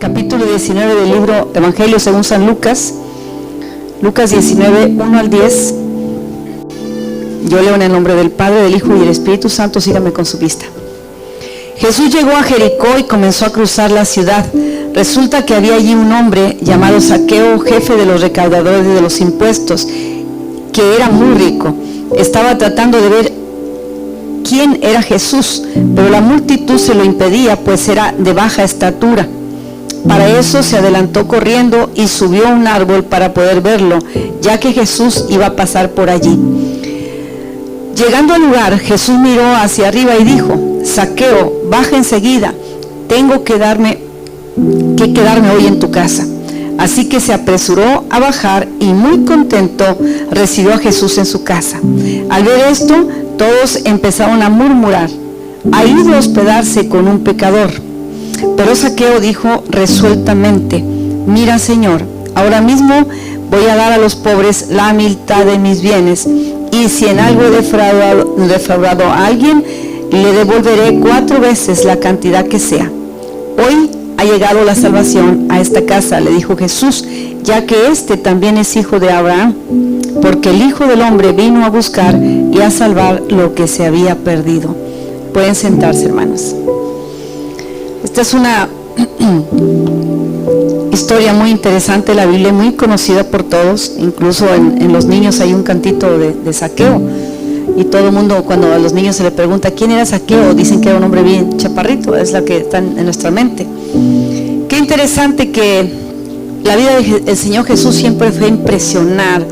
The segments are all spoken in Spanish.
capítulo 19 del libro Evangelio según San Lucas, Lucas 19, 1 al 10. Yo leo en el nombre del Padre, del Hijo y del Espíritu Santo. Síganme con su vista. Jesús llegó a Jericó y comenzó a cruzar la ciudad. Resulta que había allí un hombre llamado Zaqueo, jefe de los recaudadores de los impuestos, que era muy rico. Estaba tratando de ver quién era Jesús, pero la multitud se lo impedía, pues era de baja estatura. Para eso se adelantó corriendo y subió a un árbol para poder verlo, ya que Jesús iba a pasar por allí. Llegando al lugar, Jesús miró hacia arriba y dijo: Zaqueo, baja enseguida, tengo que quedarme hoy en tu casa. Así que se apresuró a bajar y muy contento recibió a Jesús en su casa. Al ver esto, todos empezaron a murmurar: ha ido a hospedarse con un pecador. Pero Zaqueo dijo resueltamente: mira, Señor, ahora mismo voy a dar a los pobres la mitad de mis bienes, y si en algo he defraudado a alguien, le devolveré 4 veces la cantidad que sea. Hoy ha llegado la salvación a esta casa, le dijo Jesús, ya que este también es hijo de Abraham, porque el Hijo del Hombre vino a buscar y a salvar lo que se había perdido. Pueden sentarse, hermanos. Esta es una historia muy interesante, la Biblia muy conocida por todos, incluso en los niños hay un cantito de Zaqueo, y todo el mundo, cuando a los niños se le pregunta quién era Zaqueo, dicen que era un hombre bien chaparrito, es la que está en nuestra mente. Qué interesante que la vida del Señor Jesús siempre fue impresionar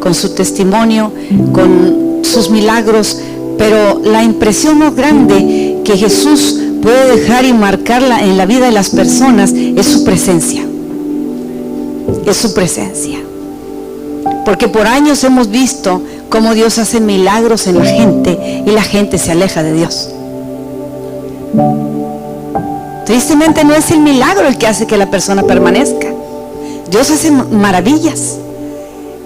con su testimonio, con sus milagros, pero la impresión más grande que Jesús puede dejar y marcarla en la vida de las personas es su presencia. Es su presencia. Porque por años hemos visto cómo Dios hace milagros en la gente y la gente se aleja de Dios. Tristemente no es el milagro el que hace que la persona permanezca. Dios hace maravillas.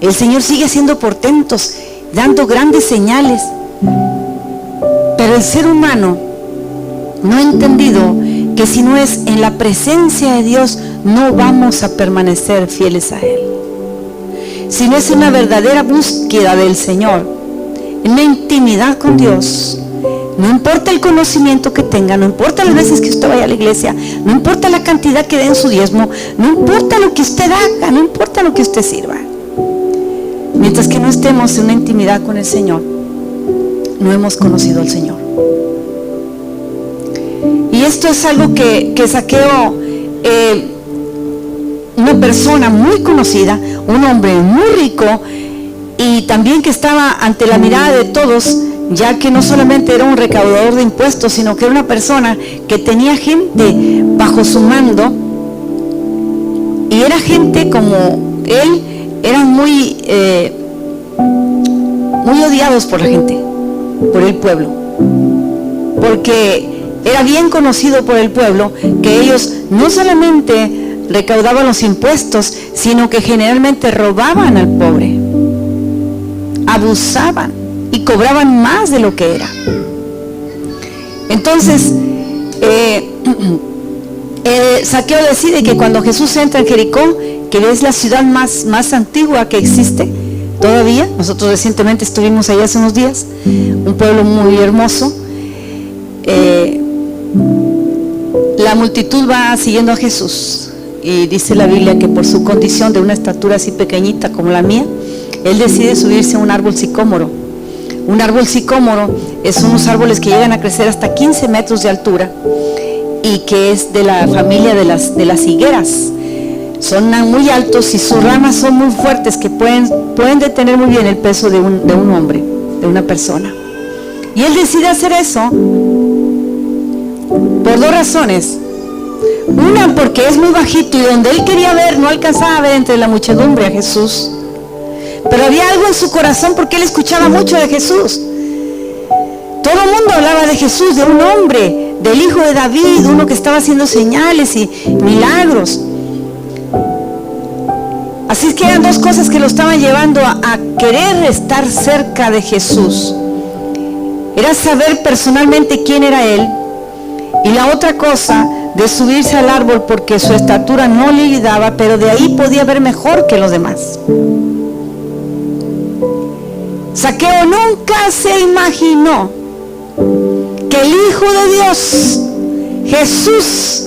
El Señor sigue haciendo portentos, dando grandes señales. Pero el ser humano no ha entendido que si no es en la presencia de Dios, no vamos a permanecer fieles a Él. Si no es una verdadera búsqueda del Señor, en una intimidad con Dios, no importa el conocimiento que tenga, no importa las veces que usted vaya a la iglesia, no importa la cantidad que dé en su diezmo, no importa lo que usted haga, no importa lo que usted sirva. Mientras que no estemos en una intimidad con el Señor, no hemos conocido al Señor. Y esto es algo que Zaqueo, una persona muy conocida, un hombre muy rico, y también que estaba ante la mirada de todos, ya que no solamente era un recaudador de impuestos, sino que era una persona que tenía gente bajo su mando, y era gente como él, eran muy odiados por la gente, por el pueblo, porque era bien conocido por el pueblo que ellos no solamente recaudaban los impuestos, sino que generalmente robaban al pobre, abusaban y cobraban más de lo que era. Entonces Zaqueo decide que cuando Jesús entra en Jericó, que es la ciudad más antigua que existe todavía, nosotros recientemente estuvimos allá hace unos días, un pueblo muy hermoso, la multitud va siguiendo a Jesús, y dice la Biblia que por su condición de una estatura así pequeñita como la mía, él decide subirse a un árbol sicómoro. Un árbol sicómoro es unos árboles que llegan a crecer hasta 15 metros de altura y que es de la familia de las higueras. Son muy altos y sus ramas son muy fuertes, que pueden detener muy bien el peso de un hombre, de una persona. Y él decide hacer eso por 2 razones. Una, porque es muy bajito y donde él quería ver no alcanzaba a ver entre la muchedumbre a Jesús. Pero había algo en su corazón porque él escuchaba mucho de Jesús. Todo el mundo hablaba de Jesús, de un hombre, del hijo de David, uno que estaba haciendo señales y milagros. Así es que eran 2 cosas que lo estaban llevando a querer estar cerca de Jesús. Era saber personalmente quién era él, y la otra cosa, de subirse al árbol porque su estatura no le ayudaba, pero de ahí podía ver mejor que los demás. Zaqueo nunca se imaginó que el Hijo de Dios, Jesús,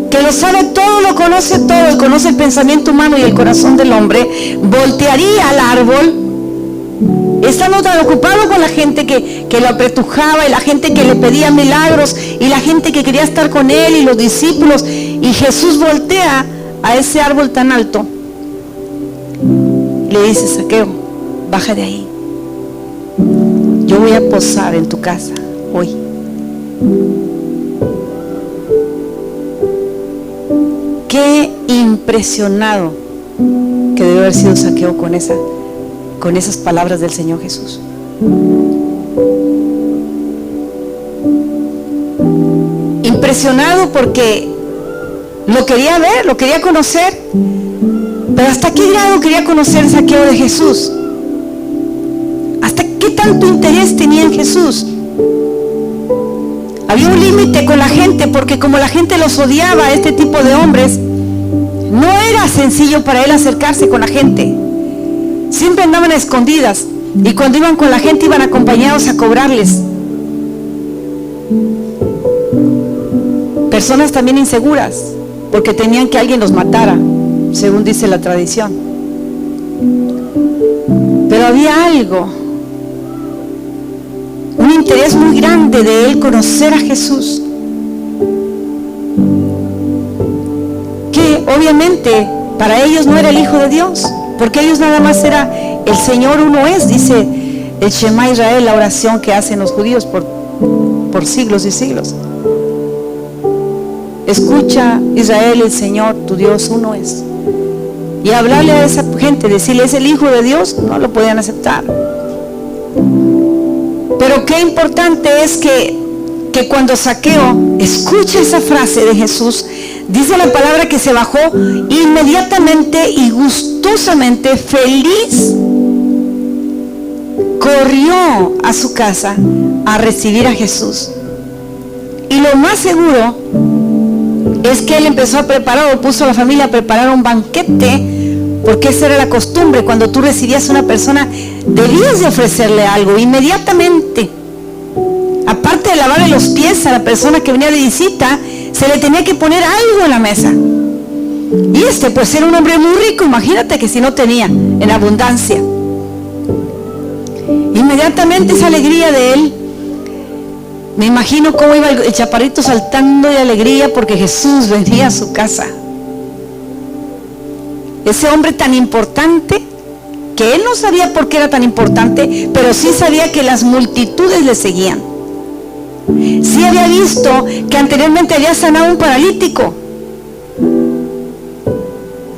que lo sabe todo, lo conoce todo y conoce el pensamiento humano y el corazón del hombre, voltearía al árbol, estando tan ocupado con la gente que lo apretujaba y la gente que le pedía milagros y la gente que quería estar con él y los discípulos, y Jesús voltea a ese árbol tan alto, le dice: Zaqueo, baja de ahí, yo voy a posar en tu casa hoy. Qué impresionado que debe haber sido Zaqueo con esas palabras del Señor Jesús. Impresionado porque lo quería ver, lo quería conocer, pero ¿hasta qué grado quería conocer Zaqueo de Jesús? ¿Hasta qué tanto interés tenía en Jesús? Había un límite con la gente, porque como la gente los odiaba, este tipo de hombres, no era sencillo para él acercarse con la gente. Siempre andaban a escondidas, y cuando iban con la gente iban acompañados a cobrarles. Personas también inseguras, porque tenían que alguien los matara, según dice la tradición. Pero había algo, un interés muy grande de él conocer a Jesús, que obviamente para ellos no era el Hijo de Dios, porque ellos nada más era el Señor uno es, dice el Shema Israel, la oración que hacen los judíos por siglos y siglos. Escucha, Israel, el Señor tu Dios uno es. Y hablarle a esa gente, decirle es el Hijo de Dios, no lo podían aceptar. Pero qué importante es que cuando Zaqueo escucha esa frase de Jesús, dice la palabra que se bajó inmediatamente y gustosamente, feliz, corrió a su casa a recibir a Jesús. Y lo más seguro es que él empezó a preparar, o puso a la familia a preparar un banquete, porque esa era la costumbre. Cuando tú recibías a una persona, debías de ofrecerle algo inmediatamente. Aparte de lavarle los pies a la persona que venía de visita, se le tenía que poner algo en la mesa. Y pues era un hombre muy rico, imagínate que si no tenía, en abundancia. Inmediatamente esa alegría de él, me imagino cómo iba el chaparrito saltando de alegría porque Jesús venía a su casa. Ese hombre tan importante, que él no sabía por qué era tan importante, pero sí sabía que las multitudes le seguían. Sí había visto que anteriormente había sanado a un paralítico.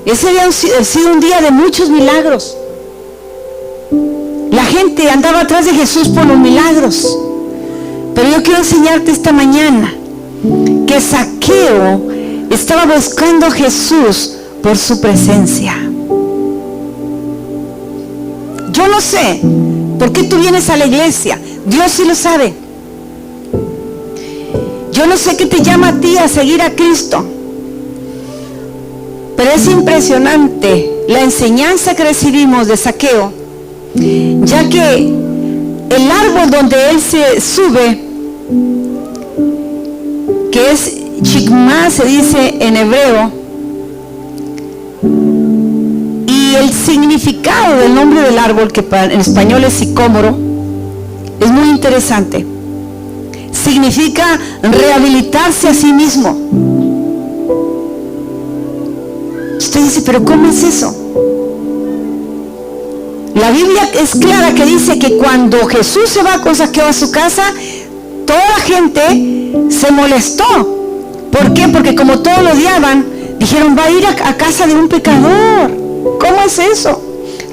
Ese había sido un día de muchos milagros. La gente andaba atrás de Jesús por los milagros. Pero yo quiero enseñarte esta mañana que Zaqueo estaba buscando a Jesús por su presencia. Yo no sé por qué tú vienes a la iglesia, Dios sí lo sabe. Yo no sé qué te llama a ti a seguir a Cristo, pero es impresionante la enseñanza que recibimos de Zaqueo, ya que el árbol donde él se sube, que es chigma, se dice en hebreo, y el significado del nombre del árbol, que en español es sicómoro, es muy interesante. Significa rehabilitarse a sí mismo. Usted dice, pero ¿cómo es eso? La Biblia es clara que dice que cuando Jesús se va con Zaqueo a su casa, toda la gente se molestó. ¿Por qué? Porque como todos lo odiaban, dijeron, va a ir a casa de un pecador. ¿Cómo es eso?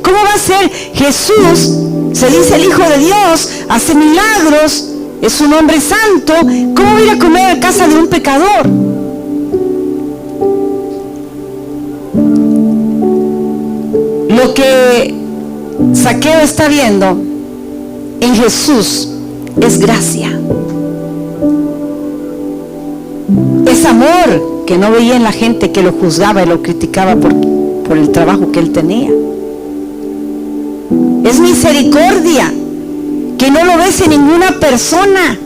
¿Cómo va a ser? Jesús, se dice el Hijo de Dios, hace milagros, es un hombre santo. ¿Cómo va a ir a comer a casa de un pecador? Lo que Zaqueo está viendo en Jesús es gracia. Es amor que no veía en la gente que lo juzgaba y lo criticaba por el trabajo que él tenía. Es misericordia que no lo ves en ninguna persona,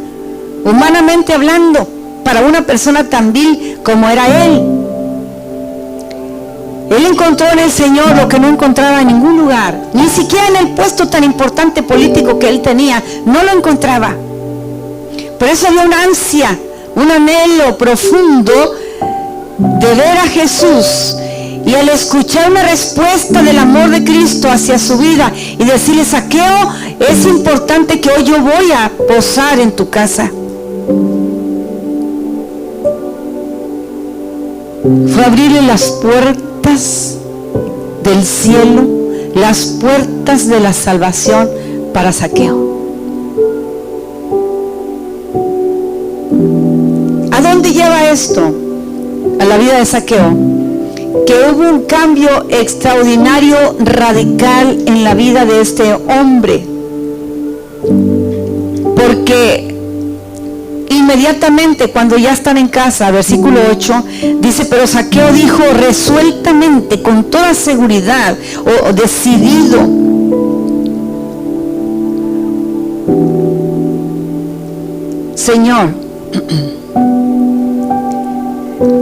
humanamente hablando, para una persona tan vil como era él. Él encontró en el Señor lo que no encontraba en ningún lugar, ni siquiera en el puesto tan importante político que él tenía, no lo encontraba. Por eso había una ansia, un anhelo profundo de ver a Jesús, y al escuchar una respuesta del amor de Cristo hacia su vida y decirle: Zaqueo, es importante que hoy yo voy a posar en tu casa. Fue abrirle las puertas del cielo, las puertas de la salvación para Zaqueo. ¿A dónde lleva esto? A la vida de Zaqueo. Que hubo un cambio extraordinario, radical en la vida de este hombre. Porque inmediatamente cuando ya están en casa, versículo 8, dice: pero Zaqueo dijo resueltamente, con toda seguridad, o decidido: Señor,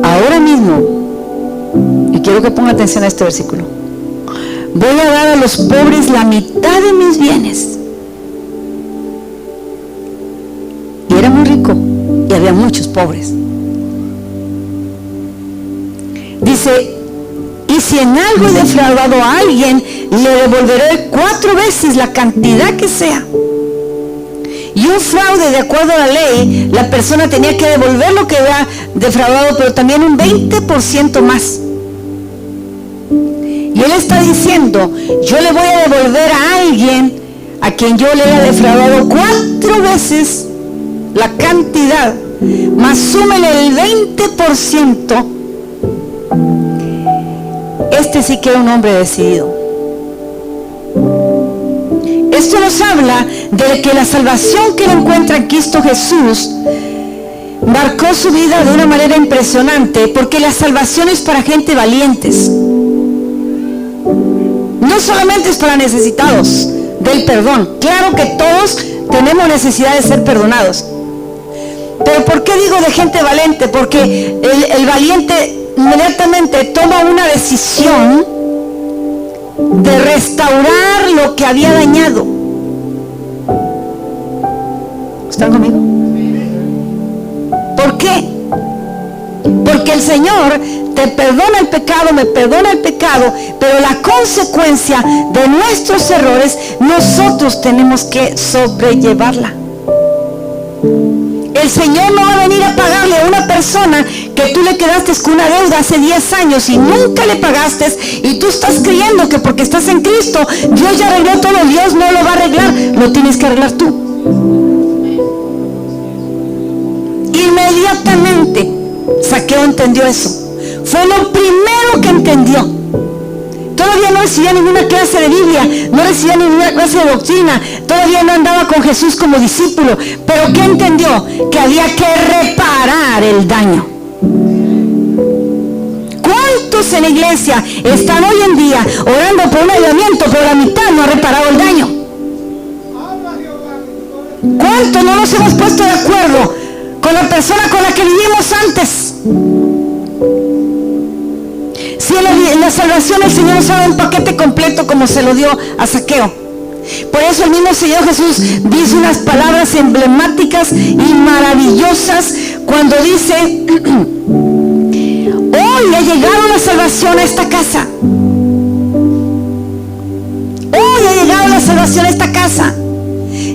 ahora mismo, y quiero que ponga atención a este versículo, voy a dar a los pobres la mitad de mis bienes. Y era muy rico y había muchos pobres. Dice: y si en algo he defraudado a alguien, le devolveré 4 veces la cantidad que sea. Y un fraude, de acuerdo a la ley, la persona tenía que devolver lo que había defraudado, pero también un 20% más. Y él está diciendo: yo le voy a devolver a alguien a quien yo le haya defraudado 4 veces la cantidad, más súmele el 20%. Este sí que era un hombre decidido. Esto nos habla de que la salvación que él encuentra en Cristo Jesús marcó su vida de una manera impresionante, porque la salvación es para gente valientes. No solamente es para necesitados del perdón. Claro que todos tenemos necesidad de ser perdonados. Pero ¿por qué digo de gente valiente? Porque el valiente inmediatamente toma una decisión de restaurar lo que había dañado. ¿Están conmigo? ¿Por qué? Porque el Señor te perdona el pecado, me perdona el pecado, pero la consecuencia de nuestros errores nosotros tenemos que sobrellevarla. El Señor no va a venir a pagarle a una persona que tú le quedaste con una deuda hace 10 años y nunca le pagaste, y tú estás creyendo que porque estás en Cristo Dios ya arregló todo. Dios no lo va a arreglar, lo tienes que arreglar tú. Inmediatamente Zaqueo entendió eso. Fue lo primero que entendió. Todavía no recibía ninguna clase de Biblia, no recibía ninguna clase de doctrina, todavía no andaba con Jesús como discípulo, pero ¿qué entendió? Que había que reparar el daño. ¿Cuántos en la iglesia están hoy en día orando por un avivamiento, pero la mitad no ha reparado el daño? ¿Cuántos no nos hemos puesto de acuerdo con la persona con la que vivimos antes? Si en la salvación el Señor nos da un paquete completo como se lo dio a Zaqueo. Por eso el mismo Señor Jesús dice unas palabras emblemáticas y maravillosas cuando dice: hoy ha llegado la salvación a esta casa. Hoy ha llegado la salvación a esta casa.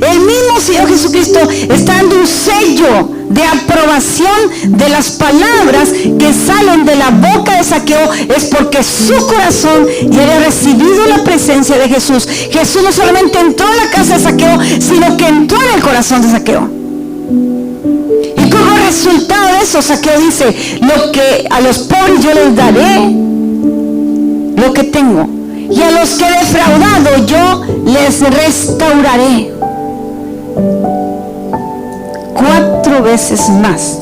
El mismo Señor Jesucristo está dando un sello de aprobación de las palabras que salen de la boca de Zaqueo. Es porque su corazón ya había recibido la presencia de Jesús. Jesús no solamente entró en la casa de Zaqueo, sino que entró en el corazón de Zaqueo. Y como resultado de eso, Zaqueo dice: lo que a los pobres yo les daré lo que tengo, y a los que he defraudado yo les restauraré 4 veces más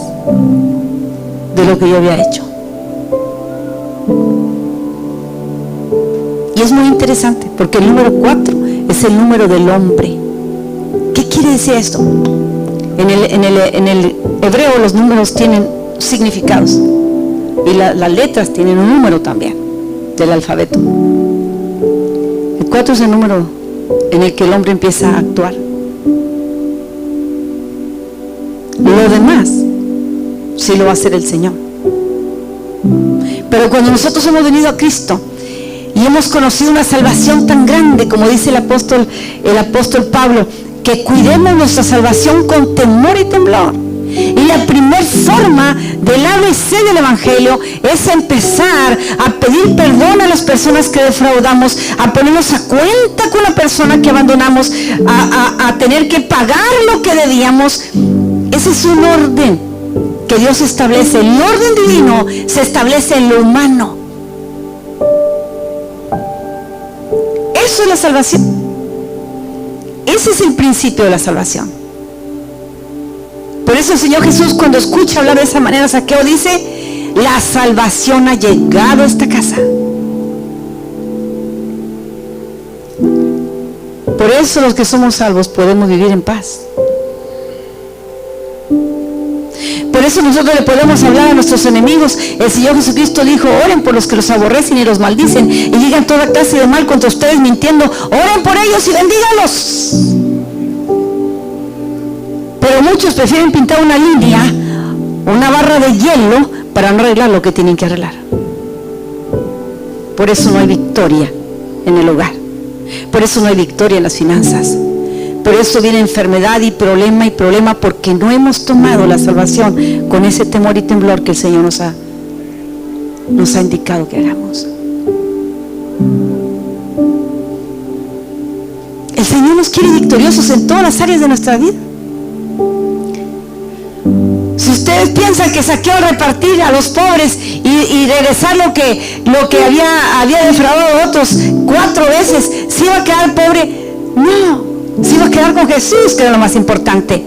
de lo que yo había hecho. Y es muy interesante porque el número 4 es el número del hombre. ¿Qué quiere decir esto? En el hebreo los números tienen significados y las letras tienen un número también del alfabeto. El 4 es el número en el que el hombre empieza a actuar. Lo demás sí lo va a hacer el Señor. Pero cuando nosotros hemos venido a Cristo y hemos conocido una salvación tan grande, como dice el apóstol Pablo, que cuidemos nuestra salvación con temor y temblor. Y la primer forma del ABC del Evangelio es empezar a pedir perdón a las personas que defraudamos, a ponernos a cuenta con la persona que abandonamos, a tener que pagar lo que debíamos. Ese es un orden que Dios establece. El orden divino se establece en lo humano. Eso es la salvación. Ese es el principio de la salvación. Por eso el Señor Jesús, cuando escucha hablar de esa manera a Zaqueo, dice: la salvación ha llegado a esta casa. Por eso los que somos salvos podemos vivir en paz. Por eso nosotros le podemos hablar a nuestros enemigos. El Señor Jesucristo dijo: oren por los que los aborrecen y los maldicen y digan toda clase de mal contra ustedes mintiendo. Oren por ellos y bendígalos. Pero muchos prefieren pintar una línea, una barra de hielo, para no arreglar lo que tienen que arreglar. Por eso no hay victoria en el hogar. Por eso no hay victoria en las finanzas. Por eso viene enfermedad y problema, porque no hemos tomado la salvación con ese temor y temblor que el Señor nos ha indicado que hagamos. El Señor nos quiere victoriosos en todas las áreas de nuestra vida. Si ustedes piensan que Zaqueo repartir a los pobres y regresar lo que había defraudado a otros 4 veces, ¿se iba a quedar pobre? No. Se iba a quedar con Jesús, que era lo más importante.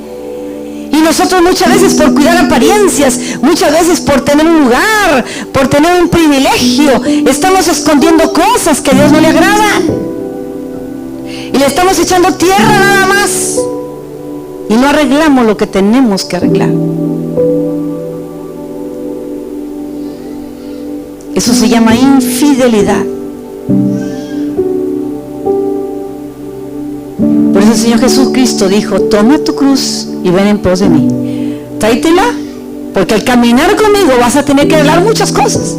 Y nosotros muchas veces, por cuidar apariencias, muchas veces por tener un lugar, por tener un privilegio, estamos escondiendo cosas que a Dios no le agradan. Y le estamos echando tierra nada más. Y no arreglamos lo que tenemos que arreglar. Eso se llama infidelidad. Por eso el Señor Jesucristo dijo: toma tu cruz y ven en pos de mí. Tráetela, porque al caminar conmigo vas a tener que arreglar muchas cosas.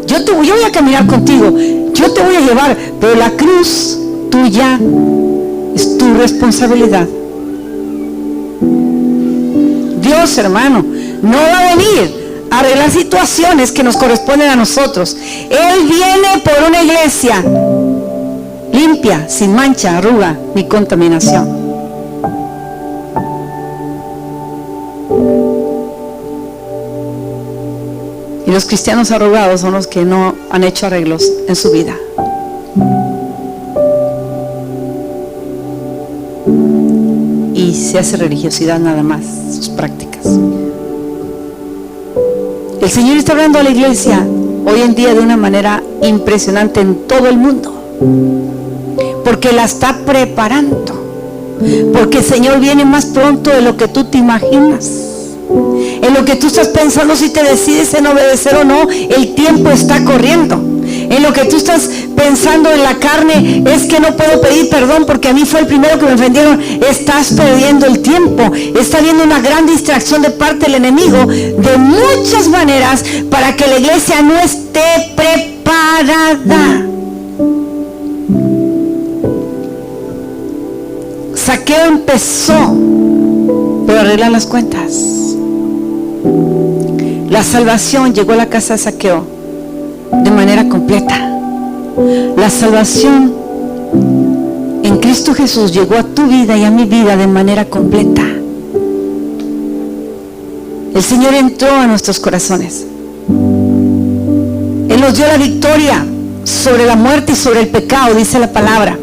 Yo voy a caminar contigo, yo te voy a llevar, pero la cruz tuya es tu responsabilidad. Dios, hermano, no va a venir a arreglar situaciones que nos corresponden a nosotros. Él viene por una iglesia limpia, sin mancha, arruga ni contaminación. Y los cristianos arrugados son los que no han hecho arreglos en su vida. Y se hace religiosidad nada más, sus prácticas. El Señor está hablando a la iglesia hoy en día de una manera impresionante en todo el mundo. Porque la está preparando. Porque el Señor viene más pronto de lo que tú te imaginas. En lo que tú estás pensando, si te decides en obedecer o no, el tiempo está corriendo. En lo que tú estás pensando en la carne, es que no puedo pedir perdón porque a mí fue el primero que me ofendieron. Estás perdiendo el tiempo. Está habiendo una gran distracción de parte del enemigo de muchas maneras para que la iglesia no esté preparada. Zaqueo empezó por arreglar las cuentas. La salvación llegó a la casa de Zaqueo de manera completa. La salvación en Cristo Jesús llegó a tu vida y a mi vida de manera completa. El Señor entró a nuestros corazones. Él nos dio la victoria sobre la muerte y sobre el pecado, dice la palabra.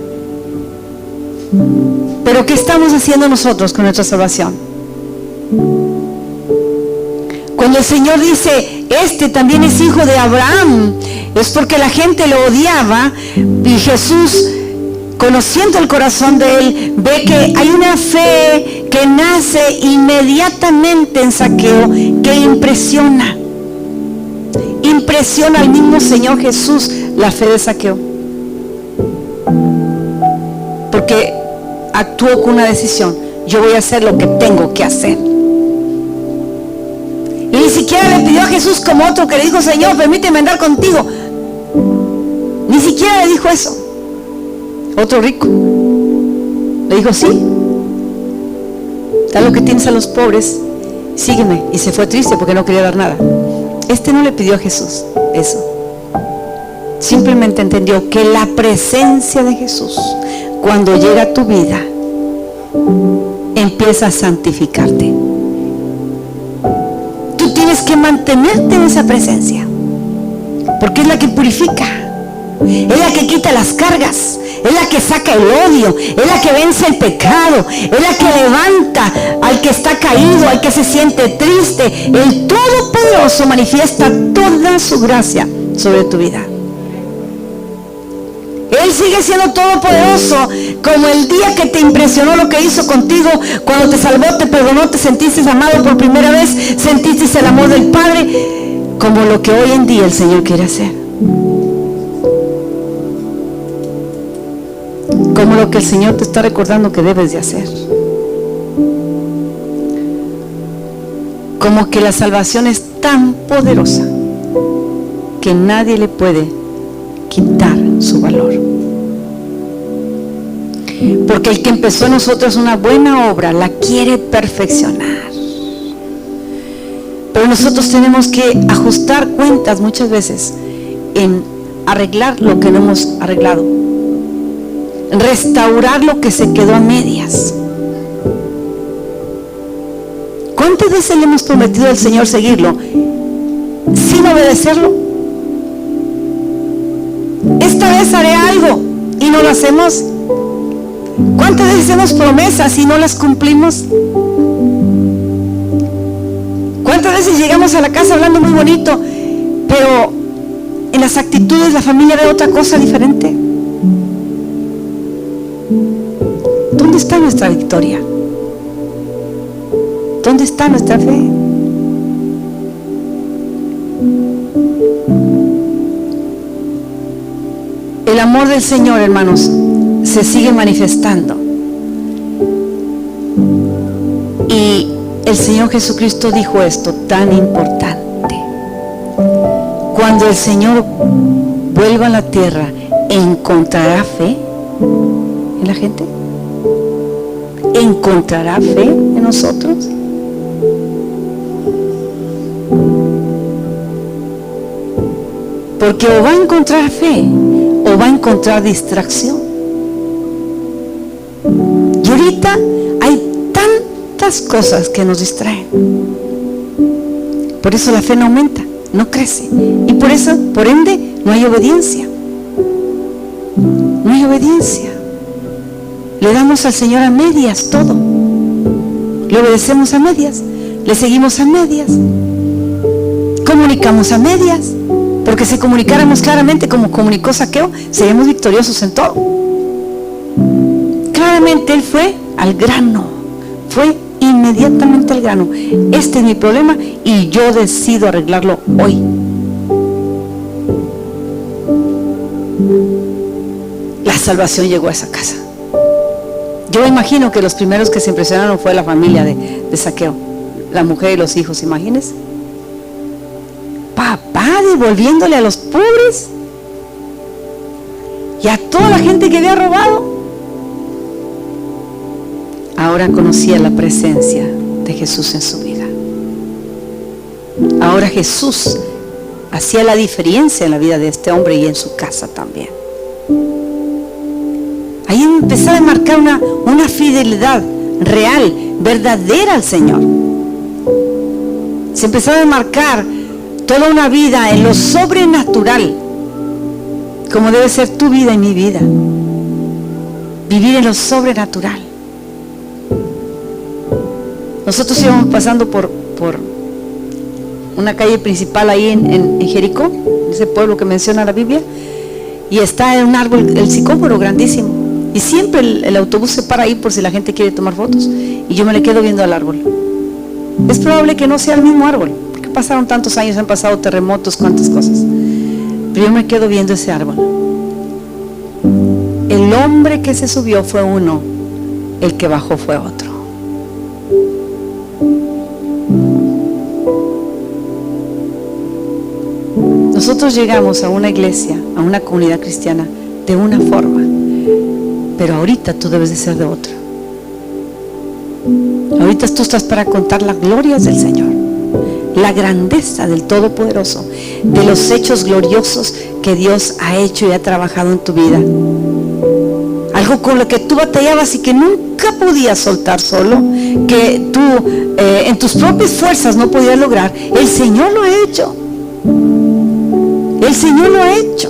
Pero ¿qué estamos haciendo nosotros con nuestra salvación? Cuando el Señor dice, este también es hijo de Abraham, es porque la gente lo odiaba, y Jesús, conociendo el corazón de él, ve que hay una fe que nace inmediatamente en Zaqueo, que impresiona al mismo Señor Jesús la fe de Zaqueo, porque actuó con una decisión: yo voy a hacer lo que tengo que hacer. Y ni siquiera le pidió a Jesús como otro que le dijo: Señor, permíteme andar contigo. Ni siquiera le dijo eso. Otro rico le dijo: sí, da lo que tienes a los pobres, sígueme. Y se fue triste porque no quería dar nada. Este no le pidió a Jesús eso. Simplemente entendió que la presencia de Jesús, cuando llega a tu vida, empieza a santificarte. Tú tienes que mantenerte en esa presencia, porque es la que purifica, es la que quita las cargas, es la que saca el odio, es la que vence el pecado, es la que levanta al que está caído, al que se siente triste. El Todopoderoso manifiesta toda su gracia sobre tu vida. Él sigue siendo todopoderoso, como el día que te impresionó lo que hizo contigo, cuando te salvó, te perdonó, te sentiste amado por primera vez, sentiste el amor del Padre, como lo que hoy en día el Señor quiere hacer, como lo que el Señor te está recordando que debes de hacer, como que la salvación es tan poderosa que nadie le puede quitar su valor, porque el que empezó en nosotros una buena obra la quiere perfeccionar. Pero nosotros tenemos que ajustar cuentas muchas veces en arreglar lo que no hemos arreglado, restaurar lo que se quedó a medias. ¿Cuántas veces le hemos prometido al Señor seguirlo sin obedecerlo? Esta vez haré algo y no lo hacemos. ¿Cuántas veces hacemos promesas y no las cumplimos? ¿Cuántas veces llegamos a la casa hablando muy bonito, pero en las actitudes la familia ve otra cosa diferente? ¿Dónde está nuestra victoria? ¿Dónde está nuestra fe? El amor del Señor, hermanos, se sigue manifestando. Y el Señor Jesucristo dijo esto tan importante: cuando el Señor vuelva a la tierra, ¿encontrará fe en la gente? ¿Encontrará fe en nosotros? Porque o va a encontrar fe o va a encontrar distracción. Y ahorita hay tantas cosas que nos distraen. Por eso la fe no aumenta, no crece. Y por eso, por ende, no hay obediencia. No hay obediencia. Le damos al Señor a medias todo. Le obedecemos a medias. Le seguimos a medias. Comunicamos a medias. Porque si comunicáramos claramente como comunicó Zaqueo, seríamos victoriosos en todo. Claramente él fue al grano, fue inmediatamente al grano. Este es mi problema y yo decido arreglarlo hoy. La salvación llegó a esa casa. Yo me imagino que los primeros que se impresionaron fue la familia de Zaqueo, la mujer y los hijos, imagínense. Papá devolviéndole a los pobres y a toda la gente que había robado. Ahora conocía la presencia de Jesús en su vida. Ahora Jesús hacía la diferencia en la vida de este hombre y en su casa también. Ahí empezaba a marcar una fidelidad real, verdadera al Señor. Se empezaba a marcar toda una vida en lo sobrenatural, como debe ser tu vida y mi vida. Vivir en lo sobrenatural. Nosotros íbamos pasando por una calle principal ahí en Jericó, ese pueblo que menciona la Biblia, y está en un árbol, el sicómoro grandísimo, y siempre el autobús se para ahí por si la gente quiere tomar fotos, y yo me le quedo viendo al árbol. Es probable que no sea el mismo árbol, porque pasaron tantos años, han pasado terremotos, cuantas cosas, pero yo me quedo viendo ese árbol. El hombre que se subió fue uno, el que bajó fue otro. Nosotros llegamos a una iglesia, a una comunidad cristiana, de una forma, pero ahorita tú debes de ser de otra. Ahorita tú estás para contar las glorias del Señor, la grandeza del Todopoderoso, de los hechos gloriosos que Dios ha hecho y ha trabajado en tu vida. Algo con lo que tú batallabas y que nunca podías soltar solo, que tú en tus propias fuerzas no podías lograr, el Señor lo ha hecho. El Señor lo ha hecho.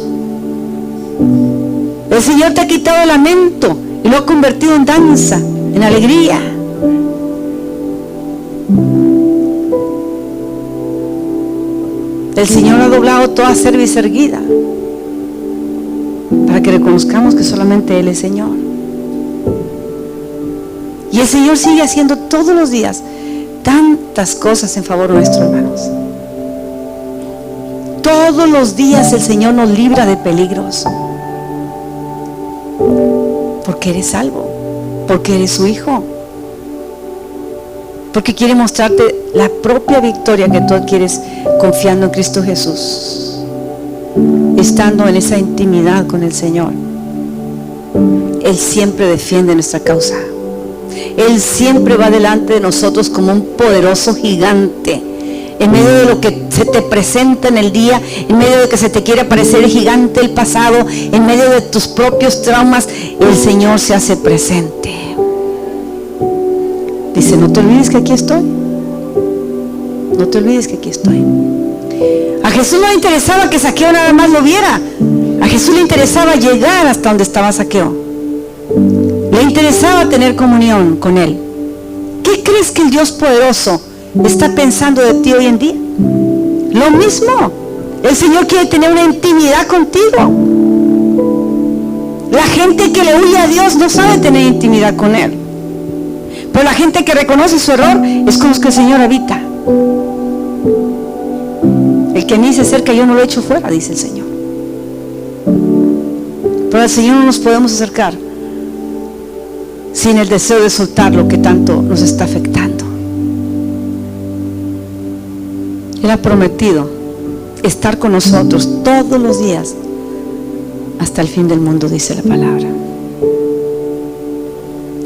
El Señor te ha quitado el lamento y lo ha convertido en danza, en alegría. El Señor ha doblado toda cerviz erguida para que reconozcamos que solamente Él es Señor. Y el Señor sigue haciendo todos los días tantas cosas en favor nuestro, hermanos. Todos los días el Señor nos libra de peligros, porque eres salvo, porque eres su hijo, porque quiere mostrarte la propia victoria que tú adquieres confiando en Cristo Jesús, estando en esa intimidad con el Señor. Él siempre defiende nuestra causa. Él siempre va delante de nosotros como un poderoso gigante. En medio de lo que se te presenta en el día, en medio de que se te quiere aparecer el gigante del pasado, en medio de tus propios traumas, el Señor se hace presente. Dice, no te olvides que aquí estoy. No te olvides que aquí estoy. A Jesús no le interesaba que Zaqueo nada más lo viera. A Jesús le interesaba llegar hasta donde estaba Zaqueo. Le interesaba tener comunión con él. ¿Qué crees que el Dios poderoso está pensando de ti hoy en día? Lo mismo. El Señor quiere tener una intimidad contigo. La gente que le huye a Dios no sabe tener intimidad con Él, pero la gente que reconoce su error es con los que el Señor habita. El que a mí se acerca yo no lo echo fuera, dice el Señor. Pero al Señor no nos podemos acercar sin el deseo de soltar lo que tanto nos está afectando. Él ha prometido estar con nosotros todos los días hasta el fin del mundo, dice la palabra.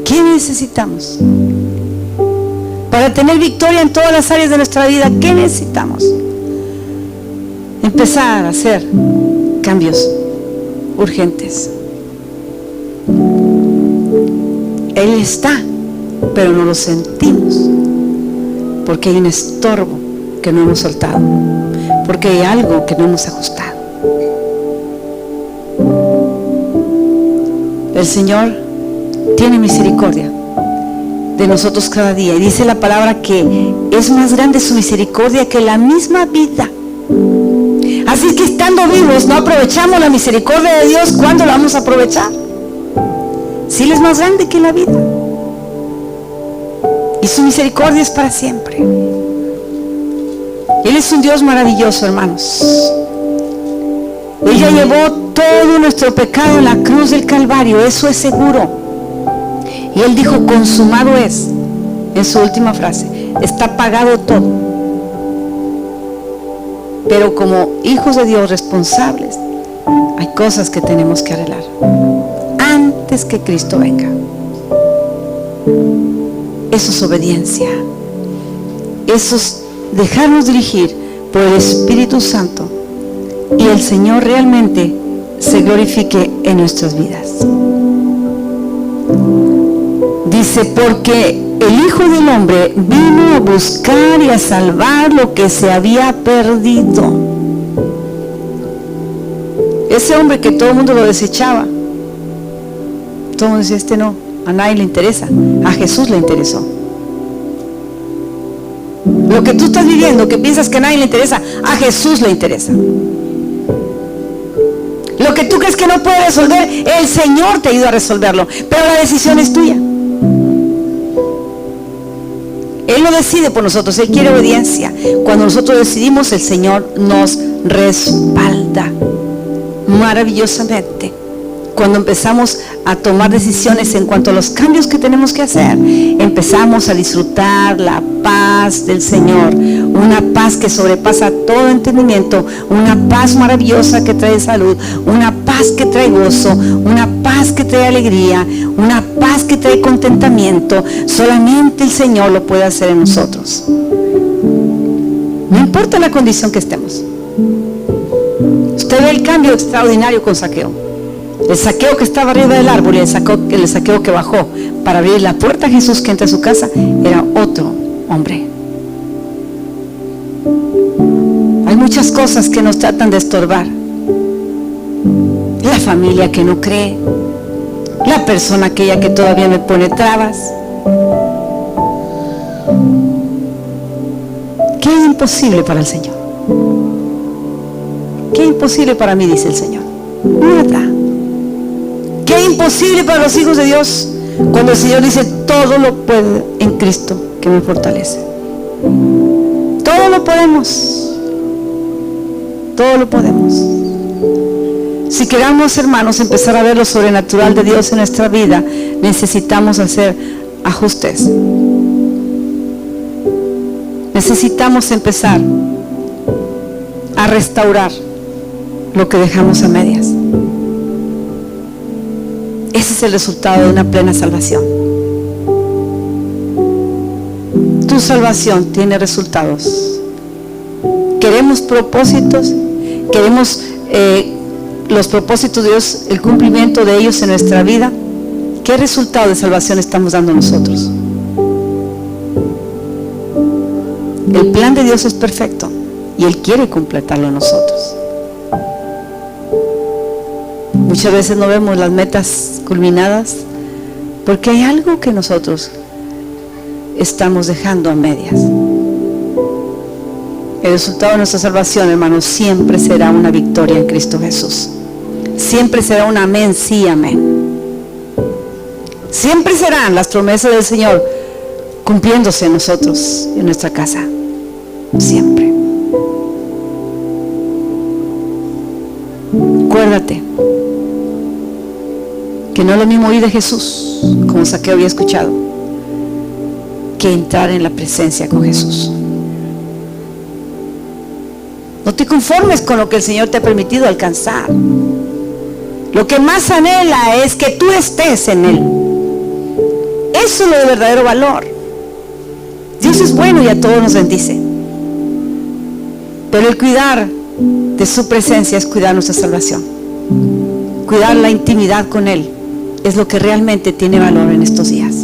¿Qué necesitamos? Para tener victoria en todas las áreas de nuestra vida, ¿qué necesitamos? Empezar a hacer cambios urgentes. Él está, pero no lo sentimos, porque hay un estorbo que no hemos soltado, porque hay algo que no hemos ajustado. El Señor tiene misericordia de nosotros cada día, y dice la palabra que es más grande su misericordia que la misma vida. Así que estando vivos no aprovechamos la misericordia de Dios. ¿Cuándo la vamos a aprovechar? Si Él es más grande que la vida, y su misericordia es para siempre. Él es un Dios maravilloso, hermanos. Ella llevó todo nuestro pecado en la cruz del Calvario, eso es seguro. Y Él dijo, consumado es, en su última frase, está pagado todo. Pero como hijos de Dios responsables, hay cosas que tenemos que arreglar antes que Cristo venga. Eso es obediencia. Eso es dejarnos dirigir por el Espíritu Santo, y el Señor realmente se glorifique en nuestras vidas. Dice, porque el Hijo del Hombre vino a buscar y a salvar lo que se había perdido. Ese hombre que todo el mundo lo desechaba, todo el mundo decía, este no, a nadie le interesa. A Jesús le interesó. Lo que tú estás viviendo, que piensas que a nadie le interesa, a Jesús le interesa. Lo que tú crees que no puede resolver, el Señor te ayuda a resolverlo, pero la decisión es tuya. Él lo decide por nosotros, Él quiere obediencia. Cuando nosotros decidimos, el Señor nos respalda maravillosamente. Cuando empezamos a tomar decisiones en cuanto a los cambios que tenemos que hacer, empezamos a disfrutar la paz del Señor, una paz que sobrepasa todo entendimiento, una paz maravillosa que trae salud, una paz que trae gozo, una paz que trae alegría, una paz que trae contentamiento. Solamente el Señor lo puede hacer en nosotros. No importa la condición que estemos. Usted ve el cambio extraordinario con Zaqueo. El Zaqueo que estaba arriba del árbol y el Zaqueo que bajó para abrir la puerta a Jesús que entra a su casa era otro hombre. Hay muchas cosas que nos tratan de estorbar. La familia que no cree, la persona aquella que todavía me pone trabas. ¿Qué es imposible para el Señor? ¿Qué es imposible para mí? Dice el Señor. Nada. ¿Qué es imposible para los hijos de Dios? Cuando el Señor dice, todo lo puedo en Cristo que me fortalece. Todo lo podemos. Todo lo podemos. Si queramos, hermanos, empezar a ver lo sobrenatural de Dios en nuestra vida, necesitamos hacer ajustes. Necesitamos empezar a restaurar lo que dejamos a medias. Ese es el resultado de una plena salvación. Tu salvación tiene resultados. Queremos propósitos, queremos los propósitos de Dios, el cumplimiento de ellos en nuestra vida. ¿Qué resultado de salvación estamos dando nosotros? El plan de Dios es perfecto y Él quiere completarlo en nosotros. Muchas veces no vemos las metas culminadas porque hay algo que nosotros estamos dejando a medias. El resultado de nuestra salvación, hermanos, siempre será una victoria en Cristo Jesús. Siempre será un amén, sí, amén. Siempre serán las promesas del Señor cumpliéndose en nosotros, en nuestra casa. Siempre. Acuérdate que no es lo mismo oír de Jesús, como Zaqueo había escuchado, que entrar en la presencia con Jesús. No te conformes con lo que el Señor te ha permitido alcanzar. Lo que más anhela es que tú estés en Él. Eso es lo de verdadero valor. Dios es bueno y a todos nos bendice. Pero el cuidar de su presencia es cuidar nuestra salvación. Cuidar la intimidad con Él es lo que realmente tiene valor en estos días.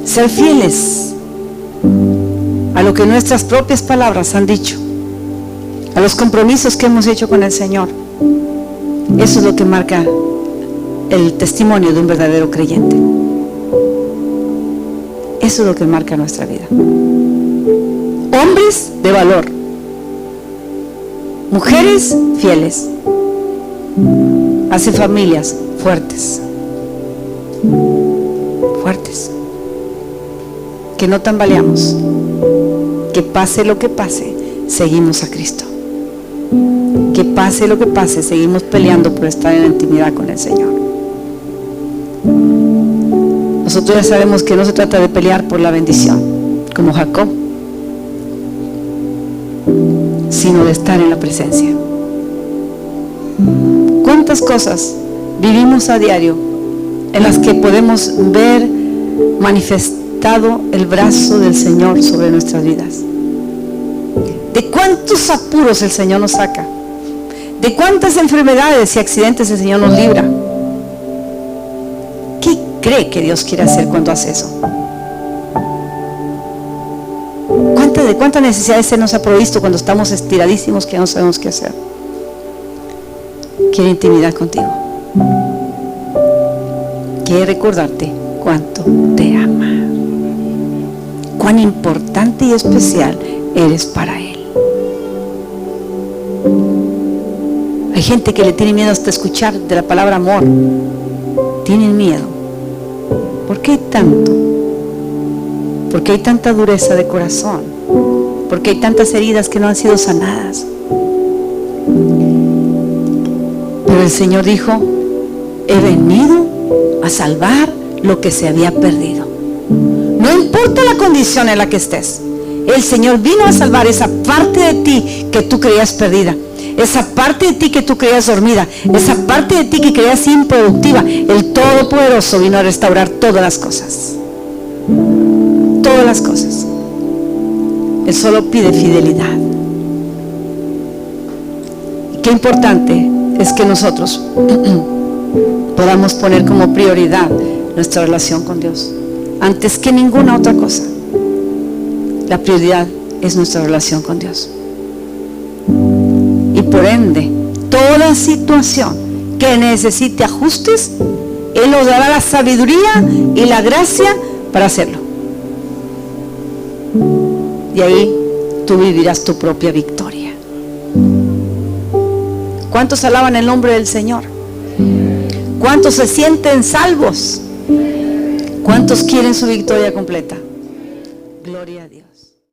Ser fieles a lo que nuestras propias palabras han dicho, a los compromisos que hemos hecho con el Señor. Eso es lo que marca el testimonio de un verdadero creyente. Eso es lo que marca nuestra vida. Hombres de valor, mujeres fieles, hacen familias fuertes, que no tambaleamos, que pase lo que pase, seguimos a Cristo. Que pase lo que pase, seguimos peleando por estar en la intimidad con el Señor. Nosotros ya sabemos que no se trata de pelear por la bendición, como Jacob, sino de estar en la presencia. ¿Cuántas cosas vivimos a diario en las que podemos ver manifestado el brazo del Señor sobre nuestras vidas? ¿De cuántos apuros el Señor nos saca? ¿De cuántas enfermedades y accidentes el Señor nos libra? ¿Qué cree que Dios quiere hacer cuando hace eso? ¿De cuántas necesidades se nos ha provisto cuando estamos estiradísimos que no sabemos qué hacer? Quiere intimidad contigo. Quiere recordarte cuánto te ama. cuán importante y especial eres para Él. Hay gente que le tiene miedo hasta escuchar de la palabra amor. Tienen miedo. ¿Por qué hay tanto? ¿Por qué hay tanta dureza de corazón? ¿Por qué hay tantas heridas que no han sido sanadas? Pero el Señor dijo: he venido a salvar lo que se había perdido. No importa la condición en la que estés, el Señor vino a salvar esa parte de ti que tú creías perdida, esa parte de ti que tú creías dormida, esa parte de ti que creías improductiva. El Todopoderoso vino a restaurar todas las cosas. Todas las cosas. Él solo pide fidelidad. Y qué importante es que nosotros podamos poner como prioridad nuestra relación con Dios antes que ninguna otra cosa. La prioridad es nuestra relación con Dios. Y por ende, toda situación que necesite ajustes, Él nos dará la sabiduría y la gracia para hacerlo. Y ahí tú vivirás tu propia victoria. ¿Cuántos alaban el nombre del Señor? ¿Cuántos se sienten salvos? ¿Cuántos quieren su victoria completa? Gloria a Dios.